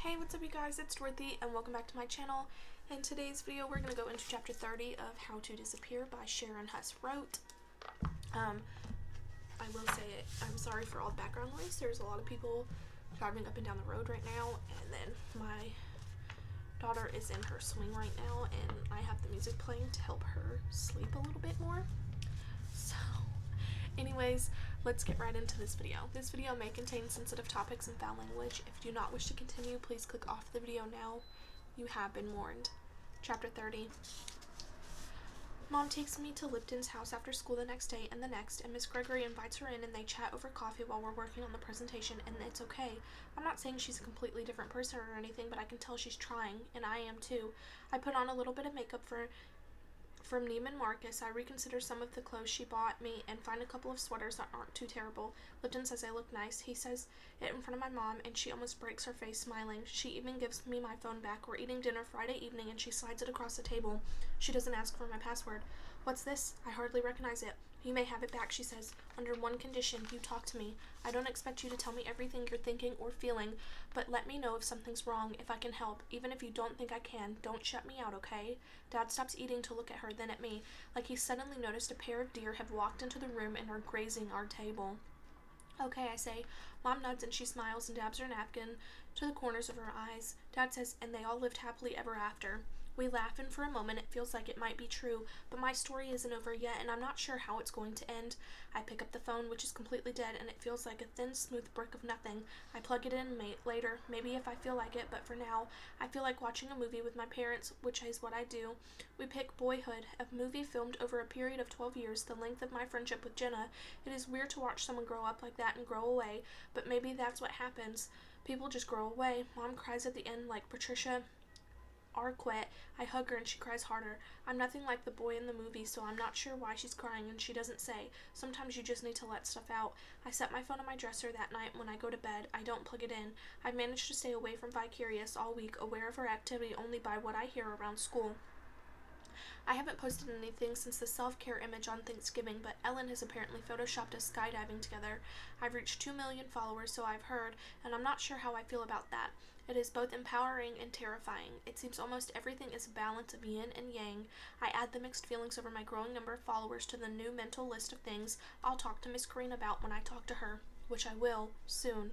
Hey, what's up you guys, it's Ch30 and welcome back to my channel. In today's video we're going to go into chapter 30 of How to Disappear by Sharon Huss Wrote. I will say it, I'm sorry for all the background noise. There's a lot of people driving up and down the road right now, and then my daughter is in her swing right now and I have the music playing to help her sleep a little bit more. So anyways, let's get right into this video. This video may contain sensitive topics and foul language. If you do not wish to continue, please click off the video now. You have been warned. Chapter 30. Mom takes me to Lipton's house after school the next day and the next, and Miss Gregory invites her in and they chat over coffee while we're working on the presentation, and it's okay. I'm not saying she's a completely different person or anything, but I can tell she's trying, and I am too. I put on a little bit of makeup from Neiman Marcus. I reconsider some of the clothes she bought me and find a couple of sweaters that aren't too terrible. Lipton says I look nice. He says it in front of my mom and she almost breaks her face smiling. She even gives me my phone back. We're eating dinner Friday evening and she slides it across the table. She doesn't ask for my password. What's this? I hardly recognize it. You may have it back, she says. Under one condition, you talk to me. I don't expect you to tell me everything you're thinking or feeling, but let me know if something's wrong, if I can help. Even if you don't think I can, don't shut me out, okay? Dad stops eating to look at her, then at me, like he suddenly noticed a pair of deer have walked into the room and are grazing our table. Okay, I say. Mom nods and she smiles and dabs her napkin to the corners of her eyes. Dad says, and they all lived happily ever after. We laugh, and for a moment it feels like it might be true, but my story isn't over yet, and I'm not sure how it's going to end. I pick up the phone, which is completely dead, and it feels like a thin, smooth brick of nothing. I plug it in later, maybe if I feel like it, but for now, I feel like watching a movie with my parents, which is what I do. We pick Boyhood, a movie filmed over a period of 12 years, the length of my friendship with Jenna. It is weird to watch someone grow up like that and grow away, but maybe that's what happens. People just grow away. Mom cries at the end like Patricia Arquette. I hug her and she cries harder. I'm nothing like the boy in the movie, so I'm not sure why she's crying, and she doesn't say. Sometimes you just need to let stuff out. I set my phone on my dresser that night when I go to bed. I don't plug it in. I've managed to stay away from Vicarious all week, aware of her activity only by what I hear around school. I haven't posted anything since the self-care image on Thanksgiving, but Ellen has apparently photoshopped us skydiving together. I've reached 2 million followers, so I've heard, and I'm not sure how I feel about that. It is both empowering and terrifying. It seems almost everything is a balance of yin and yang. I add the mixed feelings over my growing number of followers to the new mental list of things I'll talk to Miss Green about when I talk to her, which I will, soon.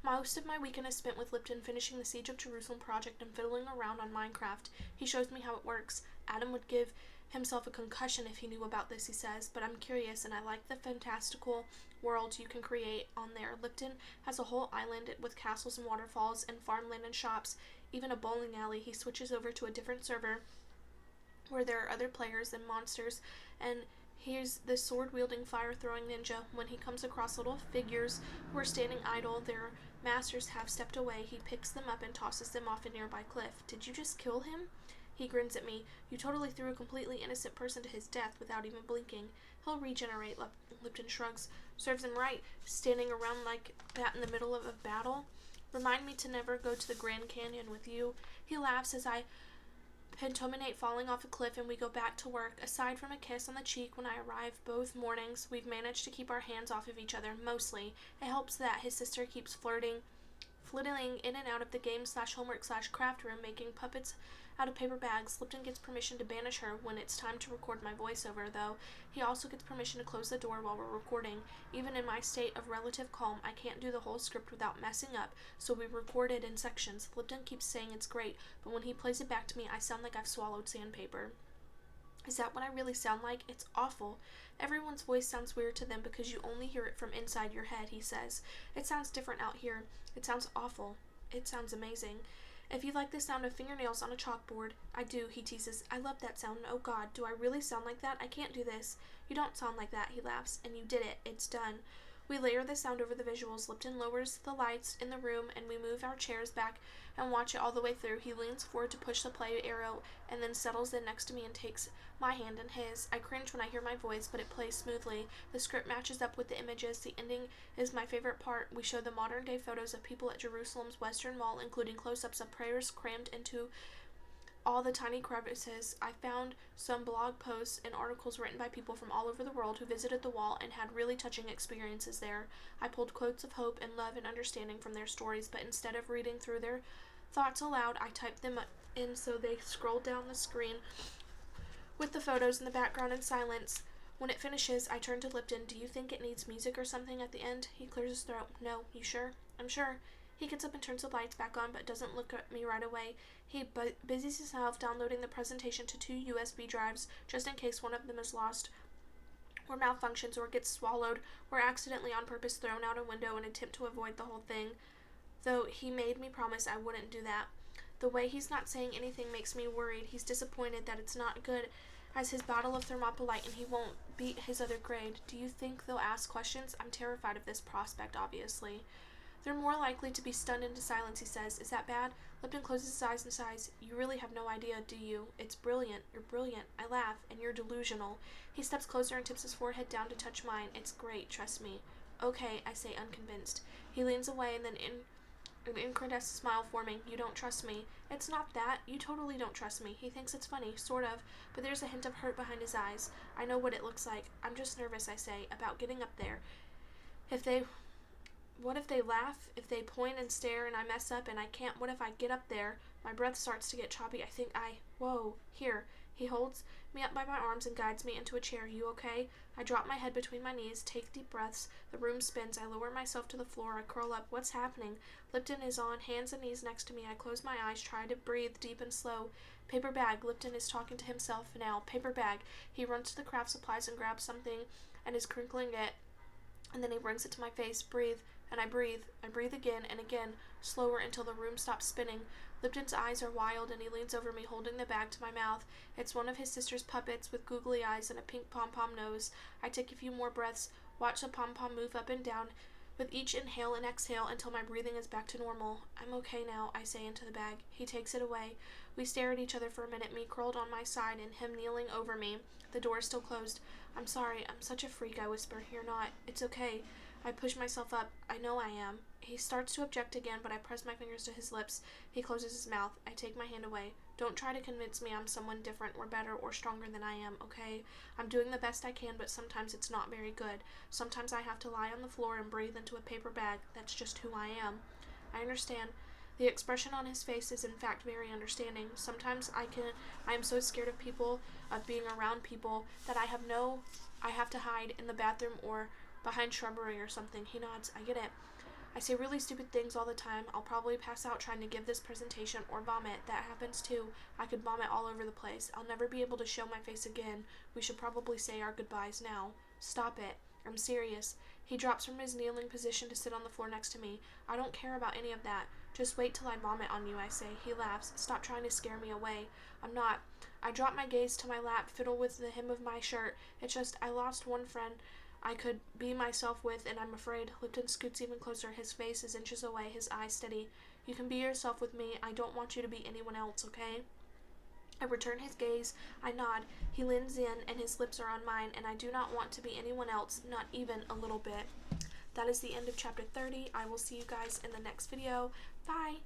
Most of my weekend is spent with Lipton finishing the Siege of Jerusalem project and fiddling around on Minecraft. He shows me how it works. Adam would give himself a concussion if he knew about this, he says, but I'm curious and I like the fantastical worlds you can create on there. Lipton has a whole island with castles and waterfalls and farmland and shops, even a bowling alley. He switches over to a different server where there are other players and monsters, and here's the sword-wielding, fire-throwing ninja. When he comes across little figures who are standing idle, their masters have stepped away, he picks them up and tosses them off a nearby cliff. Did you just kill him? He grins at me. You totally threw a completely innocent person to his death without even blinking. He'll regenerate, Lipton shrugs. Serves him right, standing around like that in the middle of a battle. Remind me to never go to the Grand Canyon with you. He laughs as I pantominate falling off a cliff and we go back to work. Aside from a kiss on the cheek when I arrive both mornings, we've managed to keep our hands off of each other, mostly. It helps that his sister keeps flitting in and out of the game/homework/craft room, making puppets out of paper bags. Lipton gets permission to banish her when it's time to record my voiceover, though. He also gets permission to close the door while we're recording. Even in my state of relative calm, I can't do the whole script without messing up, so we record it in sections. Lipton keeps saying it's great, but when he plays it back to me, I sound like I've swallowed sandpaper. Is that what I really sound like? It's awful. Everyone's voice sounds weird to them because you only hear it from inside your head, he says. It sounds different out here. It sounds awful. It sounds amazing. If you like the sound of fingernails on a chalkboard, I do, he teases. I love that sound. Oh God, do I really sound like that? I can't do this. You don't sound like that, he laughs. And you did it. It's done. We layer the sound over the visuals. Lipton lowers the lights in the room and we move our chairs back and watch it all the way through. He leans forward to push the play arrow and then settles in next to me and takes my hand in his. I cringe when I hear my voice, but it plays smoothly. The script matches up with the images. The ending is my favorite part. We show the modern day photos of people at Jerusalem's Western Mall, including close-ups of prayers crammed into all the tiny crevices. I found some blog posts and articles written by people from all over the world who visited the wall and had really touching experiences there. I pulled quotes of hope and love and understanding from their stories, but instead of reading through Thoughts aloud, I type them in so they scroll down the screen with the photos in the background in silence. When it finishes, I turn to Lipton. Do you think it needs music or something at the end? He clears his throat. No, you sure? I'm sure. He gets up and turns the lights back on, but doesn't look at me right away. He busies himself downloading the presentation to 2 USB drives, just in case one of them is lost, or malfunctions, or gets swallowed, or accidentally on purpose thrown out a window in an attempt to avoid the whole thing. Though he made me promise I wouldn't do that. The way he's not saying anything makes me worried. He's disappointed that it's not good as his bottle of Thermopolite and he won't beat his other grade. Do you think they'll ask questions? I'm terrified of this prospect, obviously. They're more likely to be stunned into silence, he says. Is that bad? Lipton closes his eyes and sighs. You really have no idea, do you? It's brilliant. You're brilliant. I laugh. And you're delusional. He steps closer and tips his forehead down to touch mine. It's great. Trust me. Okay, I say, unconvinced. He leans away and then an incredulous smile forming. You don't trust me. It's not that. You totally don't trust me. He thinks it's funny, sort of, but there's a hint of hurt behind his eyes. I know what it looks like. I'm just nervous, I say, about getting up there. What if they laugh? If they point and stare and I mess up and I can't? What if I get up there? My breath starts to get choppy. I think whoa, here. He holds me up by my arms and guides me into a chair. You okay? I drop my head between my knees, take deep breaths. The room spins. I lower myself to the floor. I curl up. What's happening? Lipton is on hands and knees next to me. I close my eyes, try to breathe deep and slow. Paper bag. Lipton is talking to himself now. Paper bag. He runs to the craft supplies and grabs something and is crinkling it. And then he brings it to my face. Breathe. And I breathe. I breathe again and again, slower until the room stops spinning. Lipton's eyes are wild and he leans over me, holding the bag to my mouth. It's one of his sister's puppets with googly eyes and a pink pom-pom nose. I take a few more breaths, watch the pom-pom move up and down with each inhale and exhale until my breathing is back to normal. I'm okay now, I say into the bag. He takes it away. We stare at each other for a minute, me curled on my side and him kneeling over me. The door is still closed. I'm sorry, I'm such a freak, I whisper. You're not. It's okay. I push myself up. I know I am. He starts to object again, but I press my fingers to his lips. He closes his mouth. I take my hand away. Don't try to convince me I'm someone different or better or stronger than I am, okay? I'm doing the best I can, but sometimes it's not very good. Sometimes I have to lie on the floor and breathe into a paper bag. That's just who I am. I understand. The expression on his face is in fact very understanding. Sometimes I am so scared of people, of being around people, that I have to hide in the bathroom or behind shrubbery or something. He nods. I get it. I say really stupid things all the time. I'll probably pass out trying to give this presentation or vomit. That happens too. I could vomit all over the place. I'll never be able to show my face again. We should probably say our goodbyes now. Stop it. I'm serious. He drops from his kneeling position to sit on the floor next to me. I don't care about any of that. Just wait till I vomit on you, I say. He laughs. Stop trying to scare me away. I'm not. I drop my gaze to my lap, fiddle with the hem of my shirt. It's just I lost one friend I could be myself with, and I'm afraid. Lipton scoots even closer. His face is inches away, his eyes steady. You can be yourself with me. I don't want you to be anyone else, okay? I return his gaze. I nod. He leans in, and his lips are on mine, and I do not want to be anyone else, not even a little bit. That is the end of chapter 30. I will see you guys in the next video. Bye!